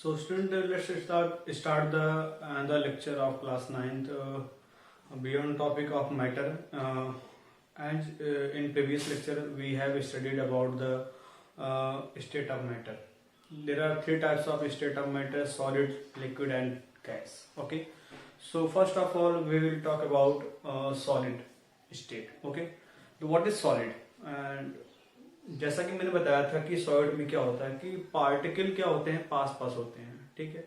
So student, let's start the lecture of class ninth beyond topic of matter. As in previous lecture we have studied about the state of matter. There are three types of state of matter: solid, liquid, and gas. Okay. So first of all we will talk about solid state. Okay. So what is solid? And जैसा कि मैंने बताया था कि solid में क्या होता है कि पार्टिकल क्या होते हैं, पास पास होते हैं. ठीक है.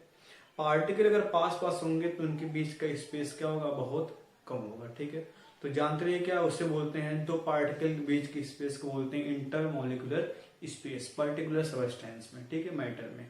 पार्टिकल अगर पास पास होंगे तो उनके बीच का स्पेस क्या होगा, बहुत कम होगा. ठीक है. तो जानते रहिए क्या उससे बोलते हैं, दो पार्टिकल के बीच की स्पेस को बोलते हैं इंटरमोलिकुलर स्पेस पर्टिकुलर सबस्टेंस में. ठीक है, मैटर में.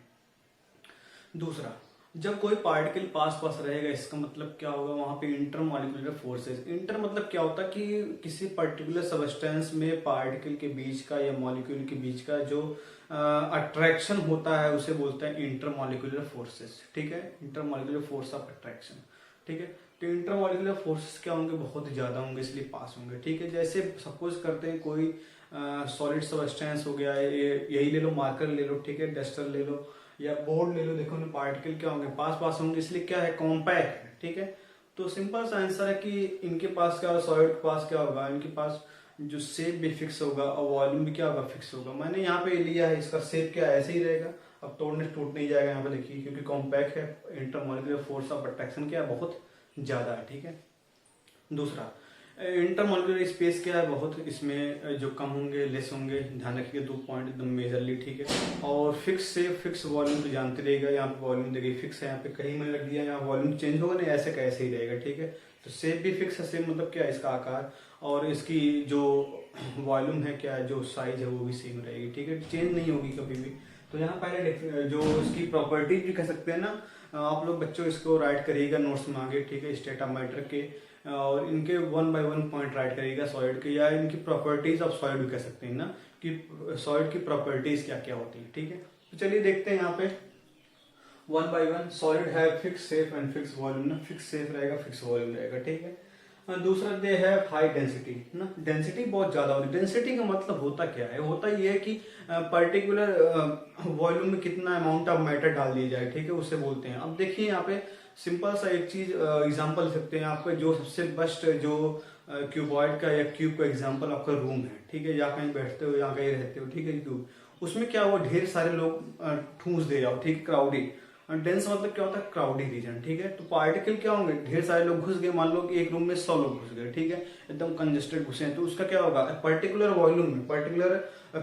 दूसरा, जब कोई पार्टिकल पास पास रहेगा इसका मतलब क्या होगा, वहां पे इंटरमॉलिक्यूलर फोर्सेस. इंटर मतलब क्या होता है कि किसी पर्टिकुलर सबस्टेंस में पार्टिकल के बीच का या मॉलिक्यूल के बीच का जो अट्रैक्शन होता है उसे बोलते हैं इंटरमॉलिक्यूलर फोर्सेस. ठीक है, इंटरमॉलिक्यूलर फोर्स ऑफ अट्रैक्शन. ठीक है. तो इंटरमॉलिक्यूलर फोर्सेस क्या होंगे, बहुत ज्यादा होंगे, इसलिए पास होंगे. ठीक है. जैसे सपोज करते हैं कोई सॉलिड सबस्टेंस हो गया, यही ले लो, मार्कर ले लो, ठीक है, डस्टर ले लो या बोर्ड ले लो. देखो ना, पार्टिकल क्या होंगे, पास पास होंगे, इसलिए क्या है, कॉम्पैक्ट है. ठीक है. तो सिंपल सा आंसर है कि इनके पास क्या, सॉलिड के पास क्या होगा, इनके पास जो शेप भी फिक्स होगा और वॉल्यूम भी क्या होगा, फिक्स होगा. मैंने यहाँ पे लिया है, इसका शेप क्या ऐसे ही रहेगा. अब तोड़ने टूट नहीं जाएगा यहाँ पे, देखिए, क्योंकि कॉम्पैक्ट है. इंटरमॉलिक्यूलर फोर्स ऑफ अट्रैक्शन क्या है, बहुत ज्यादा है. ठीक है. दूसरा, इंटरमॉलिक्यूलर स्पेस क्या है, बहुत इसमें जो कम होंगे, लेस होंगे. ध्यान रखिए, 2 पॉइंट एकदम मेजरली. ठीक है. और फिक्स से फिक्स वॉल्यूम तो जानते रहेगा, यहाँ पे वॉल्यूम देखिए फिक्स है, यहाँ पे कहीं मैंने रख दिया, यहाँ वॉल्यूम चेंज होगा नहीं, ऐसे का ऐसे ही रहेगा. ठीक है. तो शेप भी फिक्स है. शेप मतलब क्या है, इसका आकार, और इसकी जो वॉल्यूम है, क्या है, जो साइज है वो भी सेम रहेगी. ठीक है, चेंज नहीं होगी कभी भी. तो यहाँ पहले जो इसकी प्रॉपर्टीज भी कह सकते हैं ना, आप लोग बच्चों इसको राइट करिएगा नोट्स में आगे. ठीक है, स्टेट ऑफ मैटर के, और इनके 1 बाय 1 पॉइंट राइट करिएगा सॉलिड के, या इनकी प्रॉपर्टीज ऑफ सॉलिड भी कह सकते हैं ना, कि सॉलिड की प्रॉपर्टीज क्या क्या होती है. ठीक है. तो चलिए देखते हैं यहाँ पे 1 बाय 1. सॉलिड है fix shape and fix volume ना, फिक्स शेप रहेगा, फिक्स वॉल्यूम रहेगा. ठीक है. दूसरा दे है हाई डेंसिटी ना, डेंसिटी बहुत ज्यादा होती है. डेंसिटी का मतलब होता क्या है, होता ये है कि पर्टिकुलर वॉल्यूम में कितना अमाउंट ऑफ मैटर डाल दिया जाए. ठीक है, उसे बोलते हैं. अब देखिए यहाँ पे सिंपल सा एक चीज एग्जांपल दे सकते हैं आपको, जो सबसे बेस्ट जो क्यूबॉइड का या क्यूब का एग्जांपल आपका रूम है. ठीक है, या कहीं बैठते हो या कहीं रहते हो. ठीक है, क्यूब, उसमें क्या हुआ, ढेर सारे लोग ठूंस दे जाओ. ठीक है, क्राउडी. डेंस मतलब क्या होता है, क्राउडी रीजन. ठीक है. तो पार्टिकल क्या होंगे, ढेर सारे लोग घुस गए, मान लो कि एक रूम में 100 लोग घुस गए. ठीक है, एकदम कंजेस्टेड घुसे हैं, तो उसका क्या होगा, पर्टिकुलर वॉल्यूम में, पर्टिकुलर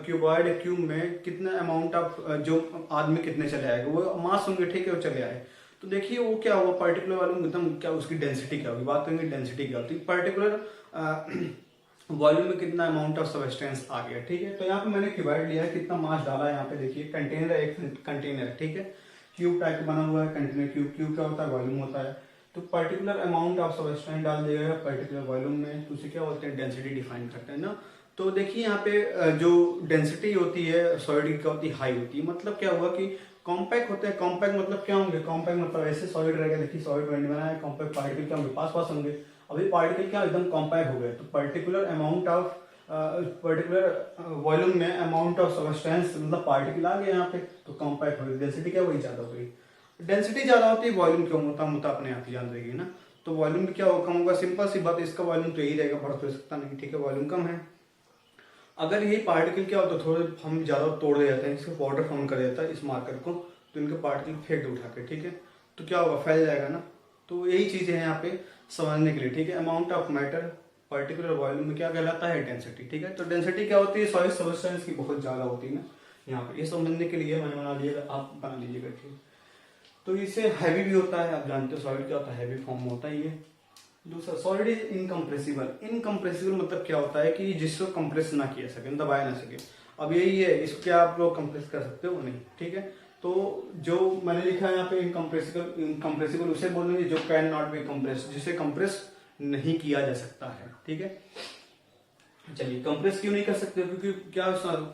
क्यूबॉइड क्यूब में कितना अमाउंट ऑफ जो आदमी कितने चले आएगा, वो मास होंगे. ठीक है, वो चले आए. तो देखिए वो क्या हुआ, पर्टिकुलर वॉल्यूम एकदम क्या, उसकी डेंसिटी क्या होगी. बात करेंगे डेंसिटी क्या होती है, पर्टिकुलर वॉल्यूम में कितना अमाउंट ऑफ सबस्टेंस आ गया. ठीक है. तो यहाँ पे मैंने क्यूबॉइड लिया है, कितना मास डाला है यहाँ पे देखिए, कंटेनर, एक कंटेनर. ठीक है, क्यूब टाइप बना हुआ है कंटेनर. क्यूब क्यूब क्या होता है, वॉल्यूम होता है. तो पर्टिकुलर अमाउंट ऑफ सबस्टेंस डाल दिया गया पर्टिकुलर वॉल्यूम में, तो उसे क्या बोलते हैं, डेंसिटी डिफाइन करते हैं ना. तो देखिए यहाँ पे जो डेंसिटी होती है सॉलिड की क्या होती है, हाई होती है. मतलब क्या हुआ कि कॉम्पैक्ट होते हैं. कॉम्पैक्ट मतलब क्या होंगे, कॉम्पैक्ट मतलब ऐसे सॉलिड रहेगा, देखिए सॉलिड बना है, कॉम्पैक्ट पार्टिकल क्या होंगे, पास पास होंगे. अभी पार्टिकल क्या एकदम कॉम्पैक्ट हो गए, तो particular amount of particular volume में अमाउंट ऑफ सबस्टेंस मतलब पार्टिकल आ गया यहाँ पे, तो कॉम्पैक्ट हो गई. डेंसिटी क्या वही ज्यादा हो गई. डेंसिटी ज्यादा होती है, वॉल्यूम क्यों होता है, अपने आप ही जान रहेगी ना. तो वॉल्यूम भी क्या होगा, कम होगा. सिंपल सी बात है, इसका वॉल्यूम तो यही रहेगा, बढ़ तो सकता नहीं. ठीक है, वॉल्यूम कम है. अगर ये पार्टिकल क्या होता है, थोड़े हम ज्यादा तोड़ दे जाते हैं, इसको पाउडर फॉर्म कर देता है इस मार्कर को, तो इनके पार्टिकल फेंक दो उठा के. ठीक है, तो क्या होगा, फैल जाएगा ना. तो यही चीज है यहाँ पे समझने के लिए. ठीक है, amount of matter particular volume में क्या कहलाता है, डेंसिटी. ठीक है. तो डेंसिटी क्या होती है, सॉलिड सबस्टेंस की बहुत ज्यादा होती है ना. यहाँ पे ये समझने के लिए मैंने बना लिया, आप बना लीजिएगा. ठीक. तो इससे हैवी भी होता है, आप जानते हो सॉलिड क्या होता है, हैवी फॉर्म होता है ये. दूसरा, सॉलिड इज इनकम्प्रेसिबल. इनकम्प्रेसिबल मतलब क्या होता है कि जिसको कंप्रेस ना किया सके, दबाया ना सके. अब यही है, इसको क्या आप लोग कंप्रेस कर सकते हो, नहीं. ठीक है. तो जो मैंने लिखा है यहाँ पे इनकम्प्रेसिबल, इनकम्प्रेसिबल उसे बोलेंगे जो कैन नॉट बी कंप्रेस, जिसे कंप्रेस नहीं किया जा सकता है. ठीक है. चलिए, कंप्रेस क्यों नहीं कर सकते, क्योंकि क्या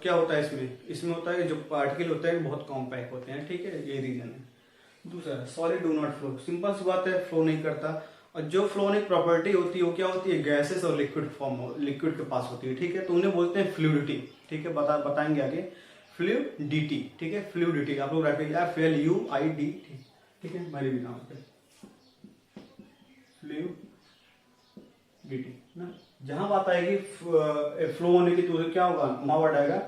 क्या होता है इसमें होता है जो पार्टिकल होते हैं बहुत कॉम्पैक्ट होते हैं. ठीक है, ये रीजन है. दूसरा, solid do not flow. Simple सी बात है, फ्लो नहीं करता. और जो फ्लोनिक प्रॉपर्टी होती है वो क्या होती है, गैसेस और लिक्विड फॉर्म, लिक्विड के पास होती है. ठीक है. तो उन्हें बोलते हैं फ्लूइडिटी. ठीक है, बताएंगे आगे. फ्लूइडिटी, ठीक है, फ्लूइडिटी आप लोग रखेंगे FLUID, ठीक है, मैं लिख रहा हूँ फ्लूइडिटी ना। जहां बात आएगी फ्लो होने की तो क्या होगा, वहां वर्ड आएगा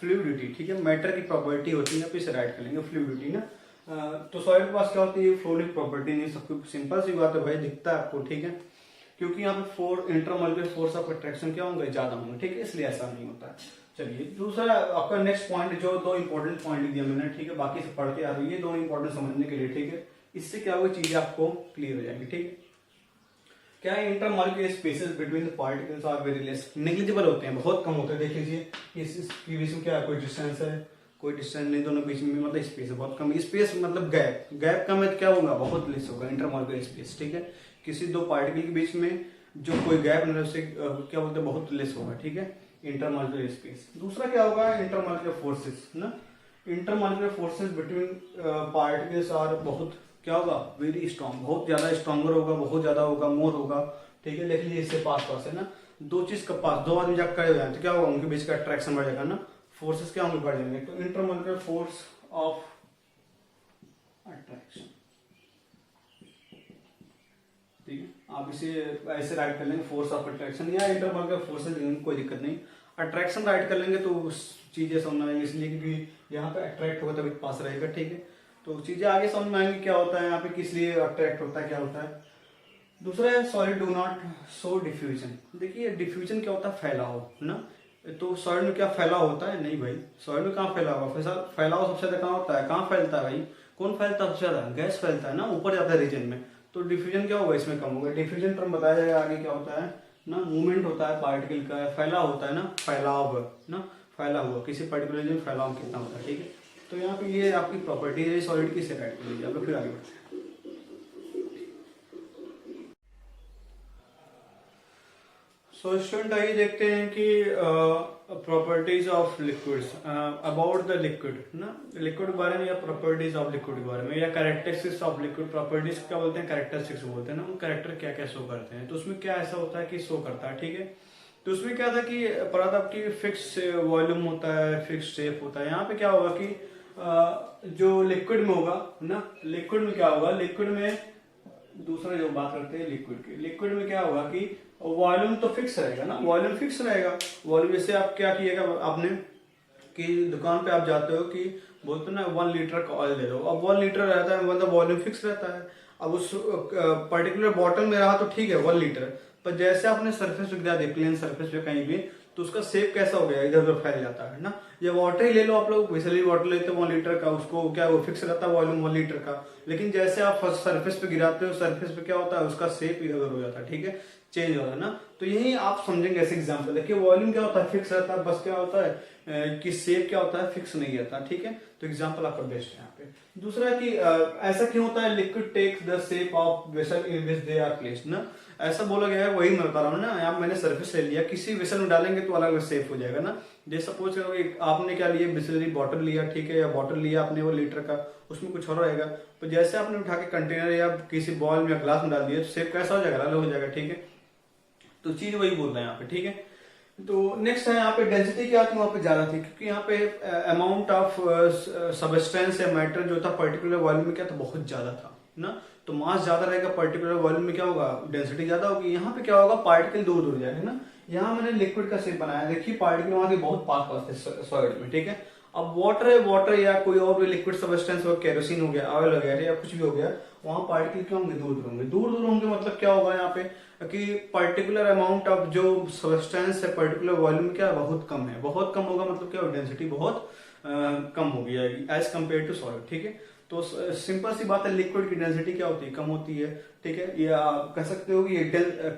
फ्लूइडिटी, ठीक है। मैटर की प्रॉपर्टी होती है, इसे राइट कर लेंगे फ्लूइडिटी ना। तो सॉइल के पास क्या होती है, फ्लो की प्रॉपर्टी नहीं, सब सिंपल सी बात है भाई, दिखता है आपको, ठीक है, क्योंकि यहाँ पे इंटरमॉलिक्यूलर फोर्स ऑफ अट्रैक्शन क्या होंगे, ज्यादा होंगे, ठीक है, इसलिए ऐसा नहीं होता है। चलिए दूसरा आपका नेक्स्ट पॉइंट, जो दो इंपॉर्टेंट पॉइंट लिख दिया मैंने, ठीक है, बाकी से पढ़ के आ रही है, दोनों इंपॉर्टेंट समझने के लिए, ठीक है, इससे क्या होगा, चीजें आपको क्लियर हो जाएंगी, ठीक है। क्या है, intermolecular spaces between the particles are very less, negligible होते हैं, बहुत कम होते हैं। देख लीजिए इसके बीच में क्या कोई डिस्टेंस है, कोई डिस्टेंस नहीं, दोनों बीच में मतलब स्पेस है बहुत कम। स्पेस मतलब गैप कम है तो क्या होगा, बहुत लेस होगा इंटरमॉलिक्यूलर स्पेस, ठीक है। किसी दो पार्टिकल के बीच में जो कोई गैप नहीं, उससे क्या बोलते हैं, बहुत लेस होगा, ठीक है, इंटरमॉलिक्यूलर स्पेस। दूसरा क्या होगा, इंटरमॉलिक्यूलर फोर्सेस ना। Intermolecular forces between particles are बहुत क्या होगा, वेरी स्ट्रॉन्ग, बहुत ज्यादा स्ट्रॉन्गर होगा, बहुत ज्यादा होगा, मोर होगा, ठीक है। देख लीजिए इससे पास पास है ना, दो चीज का पास, दो आदमी जाकर खड़े हो जाए तो क्या होगा, उनके बीच का अट्रैक्शन बढ़ जाएगा ना, फोर्सेस क्या होंगे, बढ़ जाएंगे। तो इंटरमॉलिक्यूलर फोर्स ऑफ अट्रैक्शन, ठीक है, आप इसे ऐसे राइट कर लेंगे, फोर्स ऑफ अट्रैक्शन या इंटरमॉलिक्यूलर फोर्सेस, कोई दिक्कत नहीं, अट्रैक्शन राइट कर लेंगे तो चीजें समझ में आएंगी, इसलिए क्योंकि यहाँ पे अट्रैक्ट होगा तभी पास रहेगा, ठीक है। तो चीजें आगे समझ में आएंगी, क्या होता है यहाँ पे, किस लिए अट्रैक्ट होता है, क्या होता है। दूसरा है solid do not show diffusion. देखिए डिफ्यूजन क्या होता है, फैलाव ना। तो सॉलिड में क्या फैलाव होता है, नहीं भाई, सॉलिड में कहाँ फैलाव होगा, फैलाव सबसे ज्यादा कहाँ होता है, कहाँ फैलता है भाई, कौन फैलता है सबसे ज्यादा, गैस फैलता है ना, ऊपर जाता है रीजन में। तो डिफ्यूजन क्या होगा, इसमें कम होगा। डिफ्यूजन टर्म बताया जाएगा आगे, क्या होता है ना, मूवमेंट होता है पार्टिकल का, फैलाव होता है ना, फैलाव ना, फैला हुआ किसी पर्टिकुलर रीजन में फैलाव कितना होता है, ठीक है। तो यहाँ पे ये आपकी प्रॉपर्टी है सॉलिड की, से राइट कर लीजिए आप लोग, फिर आगे बढ़ते हैं। सो स्टूडेंट आइए देखते हैं कि properties of liquids, about the liquid ना, लिक्विड के बारे में या प्रॉपर्टीज ऑफ लिक्विड के बारे में या कैरेक्टरिस्टिक्स ऑफ लिक्विड। प्रॉपर्टीज क्या बोलते हैं, कैरेक्टरिस्टिक्स बोलते हैं ना, वो कैरेक्टर क्या क्या शो करते हैं। तो उसमें क्या ऐसा होता है कि शो करता है, ठीक है। तो उसमें क्या था कि पढ़ा था आपकी फिक्स वॉल्यूम होता है, फिक्स शेप होता है। यहाँ पे क्या होगा कि जो लिक्विड में होगा ना, लिक्विड में क्या होगा, लिक्विड में दूसरा जो बात करते हैं लिक्विड की, लिक्विड में क्या होगा कि वॉल्यूम तो फिक्स रहेगा ना, वॉल्यूम फिक्स रहेगा। वॉल्यूम जैसे आप क्या किएगा, आपने कि दुकान पे आप जाते हो कि बोलते ना 1 लीटर का ऑयल दे दो, अब 1 लीटर रहता है मतलब वॉल्यूम फिक्स रहता है। अब उस पर्टिकुलर बॉटल में रहा तो ठीक है 1 लीटर, पर जैसे आपने सरफेस पे गिरा दे, प्लेन सरफेस पे कहीं भी, तो उसका शेप कैसा हो गया, इधर उधर फैल जाता है ना। या वाटर ही ले लो आप लोग, बिसलरी वाटर लेते हो 1 लीटर का, उसको क्या वो फिक्स रहता है वॉल्यूम 1 लीटर का, लेकिन जैसे आप सरफेस पे गिराते हो, सरफेस पे क्या होता है, उसका शेप इधर उधर हो जाता है, ठीक है, चेंज हो रहा है ना। तो यही आप समझेंगे ऐसे एग्जाम्पल। देखिए वॉल्यूम क्या होता है, फिक्स रहता है, बस क्या होता है कि शेप क्या होता है, फिक्स नहीं रहता, ठीक है। तो एग्जाम्पल आपका बेस्ट है यहाँ पे। दूसरा कि ऐसा क्यों होता है, liquid takes the shape of vessel in which they are placed ना, ऐसा बोला गया है, वही मैं बता रहा हूँ ना। यहाँ मैंने सरफेस ले लिया, किसी वेसल में डालेंगे तो अलग अलग शेप हो जाएगा ना। जैसे सपोज करो आपने क्या लिया, बिसलरी बॉटल लिया, ठीक है, या बॉटल लिया आपने 1 लीटर का, उसमें कुछ और रहेगा, तो जैसे आपने उठा के कंटेनर या किसी बॉल में या ग्लास में डाल दिया, तो शेप कैसा हो जाएगा, अलग हो जाएगा, ठीक है। तो चीज वही बोल रहे हैं यहाँ पे, ठीक है। तो नेक्स्ट है यहाँ पे डेंसिटी क्या थी, वहां पे ज्यादा थी, क्योंकि यहाँ पे अमाउंट ऑफ सबस्टेंस या मैटर जो था पर्टिकुलर वॉल्यूम में क्या था, बहुत ज्यादा था ना। तो मास ज्यादा रहेगा, पर्टिकुलर वॉल्यूम में क्या होगा, डेंसिटी ज्यादा होगी। यहाँ पे क्या होगा, पार्टिकल दूर दूर जाएंगे ना। यहाँ मैंने लिक्विड का शेप बनाया, देखिए पार्टिकल वहां के बहुत पास पास थे सॉलिड में, ठीक है। अब वाटर है, वाटर या कोई और भी लिक्विड सबस्टेंस हो, केरोसिन हो गया, ऑयल वगैरह या कुछ भी हो गया, वहां पार्टिकल क्या होंगे, दूर दूर होंगे। दूर दूर होंगे मतलब क्या होगा यहाँ पे कि पर्टिकुलर अमाउंट ऑफ जो सबस्टेंस है पर्टिकुलर वॉल्यूम क्या बहुत कम है, बहुत कम होगा मतलब क्या, डेंसिटी बहुत कम होगी एज कम्पेयर टू सॉलिड, ठीक है। तो सिंपल सी बात है, लिक्विड की डेंसिटी क्या होती है, कम होती है, ठीक है। या आप कह सकते हो कि ये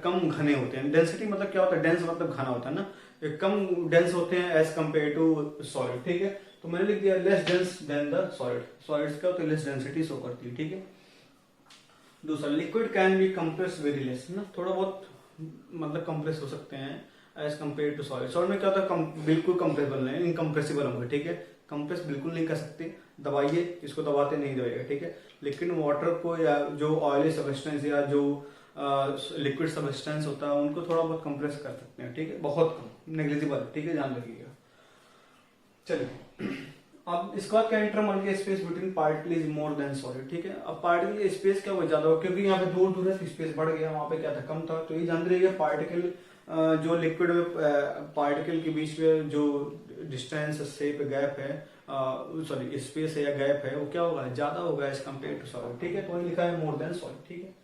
कम घने होते हैं। डेंसिटी मतलब क्या होता है, डेंस मतलब घना होता है ना, ये कम डेंस होते हैं एज कम्पेयर टू सॉलिड, ठीक है। तो मैंने लिख दिया less dense then the solid, solids का तो लेस डेंसिटी शो करती है, ठीक है। दूसरा liquid can be compress very less ना, थोड़ा बहुत मतलब कंप्रेस हो सकते हैं as compare to solid. Solid में क्या होता है, बिल्कुल कंप्रेसिबल नहीं, इनकम्प्रेसिबल होंगे, ठीक है। कंप्रेस बिल्कुल नहीं कर सकते, दबाइए, इसको दबाते नहीं दबाइएगा, ठीक है। लेकिन वाटर को या जो ऑयली सबस्टेंस या जो लिक्विड सबस्टेंस होता है उनको थोड़ा बहुत कंप्रेस कर सकते हैं, ठीक है, बहुत कम, नेग्लिजिबल, ठीक है, ध्यान रखिएगा। चलिए अब इसके बाद क्या, intermolecular space between particle is more than solid, ठीक है। अब पार्टिकल स्पेस क्या हुआ, ज्यादा हो, क्योंकि यहाँ पे दूर दूर है तो स्पेस बढ़ गया, वहां पे क्या था, कम था। तो ये जान रही है पार्टिकल जो लिक्विड में पार्टिकल के बीच में जो डिस्टेंस शेप गैप है, सॉरी स्पेस है या गैप है, वो क्या होगा, ज्यादा होगा एज कम्पेयर टू सॉलिड, ठीक है। तो वही लिखा है मोर देन सॉलिड, ठीक है।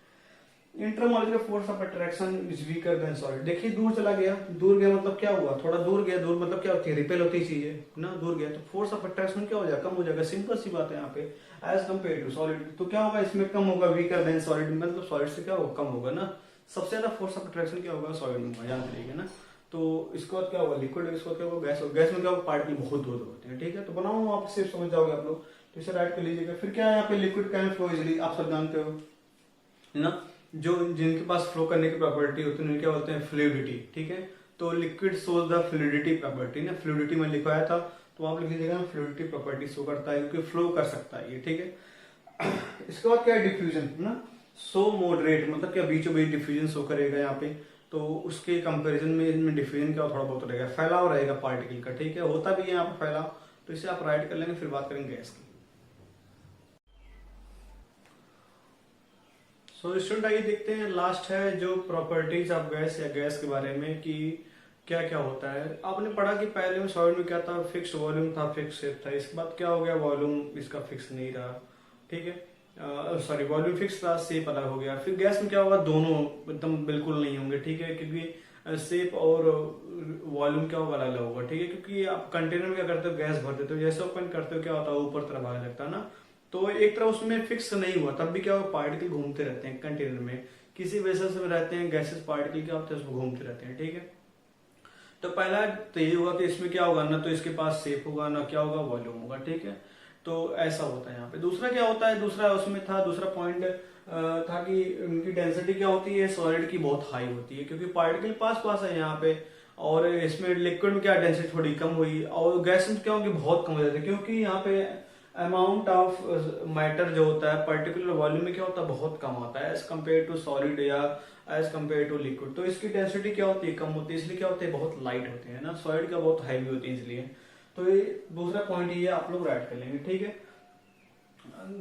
Intermolecular force of attraction is weaker then solid. देखिए दूर चला गया, दूर गया मतलब क्या हुआ, थोड़ा दूर गया, दूर मतलब क्या होती है, रिपेल होती है चीजें ना, दूर गया तो फोर्स ऑफ अट्रैक्शन क्या हो जाएगा, कम हो जाएगा, सिंपल सी बात है यहाँ पे, एज कम्पेयर टू सॉलिड। तो क्या होगा, इसमें कम होगा, वीकर देन सॉलिड, मतलब सॉलिड से क्या होगा, कम होगा ना। सबसे ज्यादा फोर्स ऑफ अट्रैक्शन क्या होगा, सॉलिड में होगा, याद रखिएगा ना। तो इसके बाद क्या होगा, लिक्विड, इसके बाद क्या होगा, गैस होगा। गैस में क्या होगा, पार्टिकल बहुत दूर होते हैं, ठीक है। तो बनाऊँ आप सिर्फ समझ जाओगे आप लोग, तो इसे राइट कर लीजिएगा। फिर क्या है यहाँ पे, लिक्विड कैन फ्लो इजिली, आप सब जानते हो ना, जो जिनके पास फ्लो करने की प्रॉपर्टी होती है उन्हें क्या बोलते हैं, फ्लूइडिटी, ठीक है। तो liquid shows the fluidity property ना, फ्लूइडिटी में लिखवाया था, तो आप लिख लीजिएगा फ्लूइडिटी प्रॉपर्टी शो करता है, क्योंकि फ्लो कर सकता है ये, ठीक है। इसके बाद क्या है, डिफ्यूजन ना, सो मॉडरेट, मतलब क्या बीचों बीच डिफ्यूजन शो करेगा यहाँ पे। तो उसके कंपैरिजन में इनमें डिफ्यूजन क्या थोड़ा बहुत रहेगा, फैलाव रहेगा पार्टिकल का, ठीक है, होता भी है यहाँ पे फैलाव। तो इसे आप राइट कर लेंगे, फिर बात करेंगे गैस की। सो स्टूडेंट आइए देखते हैं, लास्ट है जो प्रॉपर्टीज ऑफ गैस या गैस के बारे में कि क्या क्या होता है। आपने पढ़ा कि पहले में सॉलिड में क्या था, फिक्स वॉल्यूम था, फिक्स शेप था। इसके बाद क्या हो गया, वॉल्यूम इसका फिक्स नहीं रहा, ठीक है, सॉरी वॉल्यूम फिक्स था, शेप अलग हो गया। फिर गैस में क्या होगा, दोनों एकदम बिल्कुल नहीं होंगे, ठीक है, क्योंकि शेप और वॉल्यूम क्या होगा, अलग अलग होगा, ठीक है। क्योंकि आप कंटेनर में क्या करते हो, गैस भर देते हो, जैसे ओपन करते हो क्या होता है, ऊपर तरफ आने लगता है ना। तो एक तरह उसमें फिक्स नहीं हुआ, तब भी क्या होगा, पार्टिकल घूमते रहते हैं कंटेनर में, किसी वेसल्स में रहते हैं, गैसेस पार्टिकल क्या होते हैं, उसमें घूमते रहते हैं, ठीक है। तो पहला तो ये होगा कि इसमें क्या होगा ना, तो इसके पास शेप होगा ना, क्या होगा, वॉल्यूम होगा, ठीक है। तो ऐसा होता है यहाँ पे। दूसरा क्या होता है, दूसरा उसमें था, दूसरा पॉइंट था कि उनकी डेंसिटी क्या होती है, सॉलिड की बहुत हाई होती है, क्योंकि पार्टिकल पास पास है यहाँ पे। और इसमें लिक्विड में क्या डेंसिटी थोड़ी कम हुई, और गैस में क्या होगी, बहुत कम हो जाती है, क्योंकि यहाँ पे अमाउंट ऑफ मैटर जो होता है पर्टिकुलर वॉल्यूम में क्या होता है, बहुत कम होता है एज कम्पेयर टू सॉलिड या एज कम्पेयर टू लिक्विड। तो इसकी डेंसिटी क्या होती है, कम होती है, इसलिए क्या होते हैं, बहुत लाइट होते हैं ना, सॉलिड का बहुत हैवी होती है इसलिए। तो ये दूसरा पॉइंट ये आप लोग राइट कर लेंगे, ठीक है।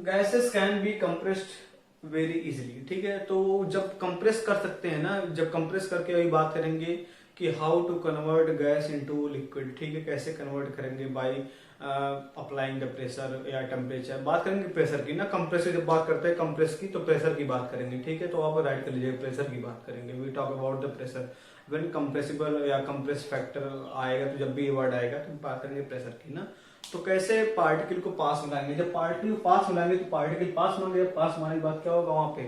Gases can be compressed very easily, ठीक है। तो जब कंप्रेस कर सकते हैं ना, जब कंप्रेस करके अभी बात करेंगे कि how to convert gas into liquid, ठीक है, कैसे कन्वर्ट करेंगे, बाय अप्लाइंग द प्रेशर या टेम्परेचर। बात करेंगे प्रेशर की ना, कंप्रेस जब बात करते हैं कंप्रेस की, तो प्रेशर की बात करेंगे, ठीक है। तो आप राइट कर लीजिए, प्रेशर की बात करेंगे, we talk about the pressure when compressible या कंप्रेस फैक्टर आएगा, तो जब भी ये वर्ड आएगा तो बात करेंगे प्रेशर की ना। तो कैसे पार्टिकल को पास मिलाएंगे, जब पार्टिकल को पास मिलाएंगे तो पार्टिकल पास मांगे, पास मारने के बाद क्या होगा, वहां पे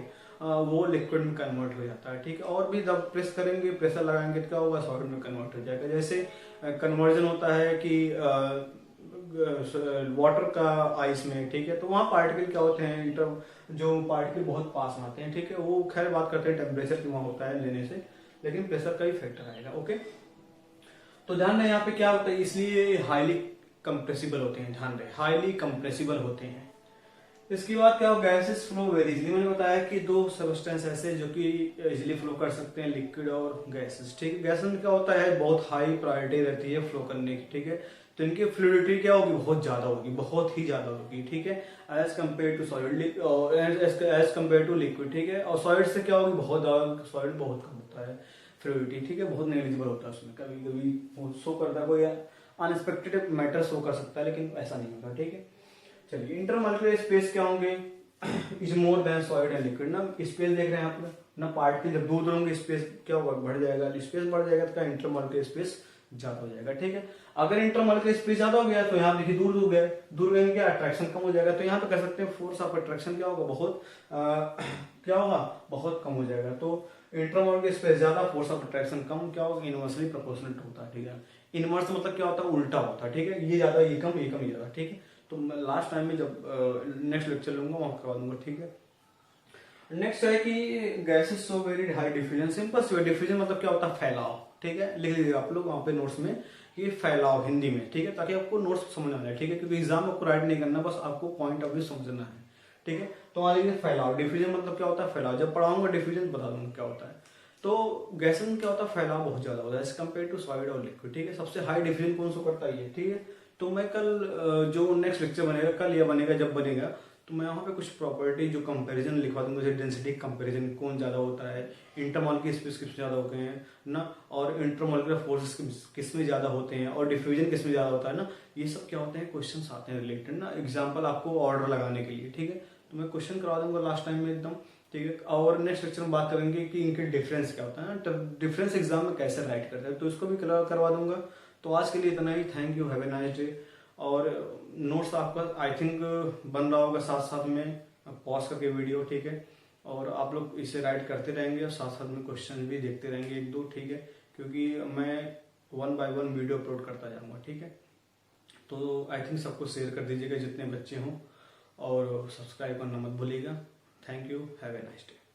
वो लिक्विड में कन्वर्ट हो जाता है, ठीक है। और भी जब प्रेस करेंगे, प्रेशर लगाएंगे तो क्या होगा, सॉलिड में कन्वर्ट हो जाएगा। जैसे कन्वर्जन होता है कि वाटर का आइस में, ठीक है, तो वहाँ पार्टिकल क्या होते हैं, जो पार्टिकल बहुत पास आते हैं, ठीक है, वो खैर बात करते हैं टेम्परेचर की, वहाँ होता है लेने से, लेकिन प्रेशर का ही फैक्टर आएगा, ओके। तो ध्यान रहे यहाँ पे क्या होता है, इसलिए हाईली कंप्रेसिबल होते हैं, ध्यान रहे हाईली कंप्रेसिबल होते हैं। इसके बाद क्या हो, गैसेस फ्लो वेरी इजिली, मैंने बताया कि दो सबस्टेंस ऐसे जो कि इजिली फ्लो कर सकते हैं, लिक्विड और गैसेस, ठीक है। गैसेस में क्या होता है, बहुत हाई प्रायोरिटी रहती है फ्लो करने की, ठीक है। तो इनकी फ्लूइडिटी क्या होगी, बहुत ज्यादा होगी, बहुत ही ज्यादा होगी, ठीक है, as compare to solid, as compare to liquid, ठीक है। और सॉलिड से क्या होगी, बहुत ज्यादा, सॉलिड बहुत कम होता है फ्लूइडिटी, ठीक है, बहुत नेग्लिजिबल होता है उसमें, कभी कभी शो करता है, कोई अनएक्सपेक्टेड मैटर शो कर सकता है, लेकिन ऐसा नहीं होगा, ठीक है। चलिए, इंटरमोलिकुलर स्पेस क्या होंगे, is more than solid and liquid ना। स्पेस देख रहे हैं आप ना, पार्टिकल जब दूर दूर होंगे स्पेस क्या होगा, बढ़ जाएगा, स्पेस बढ़ जाएगा तो क्या, इंटरमोलिकुलर स्पेस ज्यादा हो जाएगा, ठीक है। अगर इंटरमोलिकुलर स्पेस ज्यादा हो गया तो यहाँ देखिए दूर दूर गए, दूर गए क्या, अट्रैक्शन कम हो जाएगा। तो यहाँ पे कर सकते हैं फोर्स ऑफ अट्रैक्शन क्या होगा, बहुत क्या होगा, बहुत कम हो जाएगा। तो इंटरमोलिकुलर स्पेस ज्यादा, फोर्स ऑफ अट्रैक्शन कम, क्या होगा, इनवर्सली प्रोपोर्शनल होता है, ठीक है। इनवर्स मतलब क्या होता है, उल्टा होता है, ठीक है, ये ज्यादा ये कम, ये कम ये ज्यादा, ठीक है। तो मैं लास्ट टाइम में जब नेक्स्ट लेक्चर लूंगा वहां करवा दूंगा, ठीक है। नेक्स्ट है कि gases so very high diffusion, simple सी डिफ्यूजन मतलब क्या होता है, फैलाव, ठीक है। लिख लीजिएगा आप लोग वहां पे नोट्स में कि फैलाव हिंदी में, ठीक है, ताकि आपको नोट्स समझ आ जाए, ठीक है, क्योंकि एग्जाम में आपको राइट नहीं करना, बस आपको पॉइंट ऑफ व्यू समझना है, ठीक है। तो मान लीजिए फैलाव, डिफ्यूजन मतलब क्या होता है, फैलाव, जब पढ़ाऊंगा डिफ्यूजन बता दूंगा क्या होता है। तो गैसेस में क्या होता है, फैलाव बहुत ज्यादा होता है एज कम्पेयर टू सॉलिड और लिक्विड, ठीक है। सबसे हाई डिफ्यूजन कौन सा करता है ये, ठीक है, तो मैं कल जो नेक्स्ट लेक्चर बनेगा कल या बनेगा जब बनेगा, तो मैं वहाँ पे कुछ प्रॉपर्टी जो कंपैरिजन लिखवा दूंगा, जैसे डेंसिटी कंपैरिजन कौन ज़्यादा होता है, इंटरमॉलिक्यूलर स्पीड किस में ज़्यादा होते हैं ना, और इंटरमॉलिक्यूलर फोर्सेस किस में ज़्यादा होते हैं, और डिफ्यूजन किस में ज़्यादा होता है ना, ये सब क्या होते हैं क्वेश्चन आते हैं रिलेटेड ना, एग्जाम्पल आपको ऑर्डर लगाने के लिए, ठीक है। तो मैं क्वेश्चन करवा दूंगा लास्ट टाइम में एकदम, ठीक है। और नेक्स्ट लेक्चर में बात करेंगे कि इनके डिफरेंस क्या होता है ना, डिफरेंस एग्जाम में कैसे राइट करते हैं, तो इसको भी करवा दूंगा। तो आज के लिए इतना ही, thank you, have a nice day. और नोट्स आपका आई थिंक बन रहा होगा साथ साथ में, पॉज करके वीडियो, ठीक है। और आप लोग इसे राइट करते रहेंगे और साथ साथ में क्वेश्चन भी देखते रहेंगे एक दो, ठीक है, क्योंकि मैं 1 बाय 1 वीडियो अपलोड करता जाऊंगा, ठीक है। तो आई थिंक सबको शेयर कर दीजिएगा जितने बच्चे हों, और सब्सक्राइब करना मत भूलिएगा। Thank you, have a nice day.